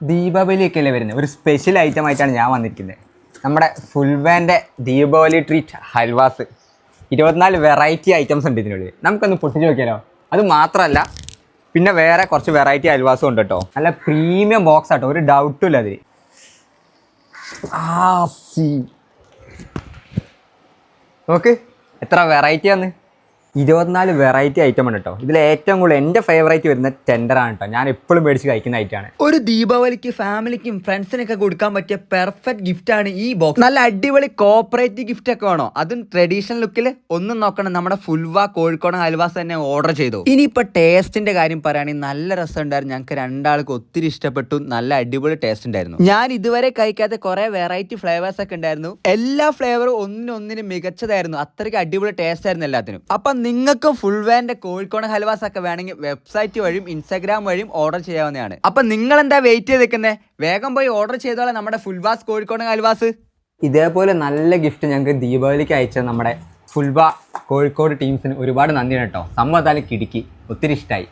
ദീപാവലിയൊക്കെ അല്ലേ വരുന്നത്, ഒരു സ്പെഷ്യൽ ഐറ്റം ആയിട്ടാണ് ഞാൻ വന്നിരിക്കുന്നത്. നമ്മുടെ ഫുൾവാൻ്റെ Deepavali treat halwas. 24 variety items ഉണ്ട് ഇതിനുള്ളിൽ. നമുക്കൊന്ന് പൊട്ടിച്ച് നോക്കിയാലോ. അത് മാത്രമല്ല, പിന്നെ വേറെ കുറച്ച് വെറൈറ്റി ഹൽവാസും ഉണ്ട് കേട്ടോ. നല്ല പ്രീമിയം ബോക്സ് ആട്ടോ, ഒരു ഡൗട്ടും ഇല്ല അതിൽ. നോക്ക് എത്ര വെറൈറ്റിയാന്ന്. 24 വെറൈറ്റി ഐറ്റം ഉണ്ട് കേട്ടോ. ഇതിൽ ഏറ്റവും കൂടുതൽ എൻ്റെ ഫേവറേറ്റ് വരുന്ന ടെൻഡറാണ് കേട്ടോ. ഞാൻ എപ്പോഴും മേടിച്ച് കഴിക്കുന്ന ഐറ്റമാണ്. ഒരു ദീപാവലിക്ക് ഫാമിലിക്കും ഫ്രണ്ട്സിനൊക്കെ കൊടുക്കാൻ പറ്റിയ പെർഫെക്റ്റ് ഗിഫ്റ്റ് ആണ് ഈ ബോക്സ്. നല്ല അടിപൊളി കോപ്പറേറ്റീവ് ഗിഫ്റ്റ് ഒക്കെ വേണോ, അതും ട്രഡീഷണൽ ലുക്കിൽ ഒന്നും നോക്കണം, നമ്മുടെ ഫുൽവ കോഴിക്കോട് ഹൽവാസ് തന്നെ ഓർഡർ ചെയ്തു. ഇനിയിപ്പോൾ ടേസ്റ്റിന്റെ കാര്യം പറയുകയാണെങ്കിൽ നല്ല രസം ഉണ്ടായിരുന്നു. ഞങ്ങൾക്ക് രണ്ടാൾക്ക് ഒത്തിരി ഇഷ്ടപ്പെട്ടു. നല്ല അടിപൊളി ടേസ്റ്റ് ഉണ്ടായിരുന്നു. ഞാൻ ഇതുവരെ കഴിക്കാത്ത കുറെ വെറൈറ്റി ഫ്ലേവേഴ്സ് ഒക്കെ ഉണ്ടായിരുന്നു. എല്ലാ ഫ്ലേവറും ഒന്നിനൊന്നിനും മികച്ചതായിരുന്നു. അത്രയ്ക്ക് അടിപൊളി ടേസ്റ്റ് ആയിരുന്നു എല്ലാത്തിനും. അപ്പം നിങ്ങൾക്ക് ഫുൾവാൻ്റെ കോഴിക്കോട് ഹൽവാസ് ഒക്കെ വേണമെങ്കിൽ വെബ്സൈറ്റ് വഴിയും ഇൻസ്റ്റാഗ്രാം വഴിയും ഓർഡർ ചെയ്യാവുന്നതാണ്. അപ്പം നിങ്ങൾ എന്താ വെയിറ്റ് ചെയ്ത് നിൽക്കുന്നത്? വേഗം പോയി ഓർഡർ ചെയ്തോളാം നമ്മുടെ ഫുൾവാസ് കോഴിക്കോട് ഹൽവാസ്. ഇതേപോലെ നല്ല ഗിഫ്റ്റ് ഞങ്ങൾക്ക് ദീപാവലിക്ക് അയച്ച നമ്മുടെ ഫുൾവ കോഴിക്കോട് ടീംസിന് ഒരുപാട് നന്ദിയാണ് കേട്ടോ. സംഭവത്താലും കിടുക്കി, ഒത്തിരി ഇഷ്ടമായി.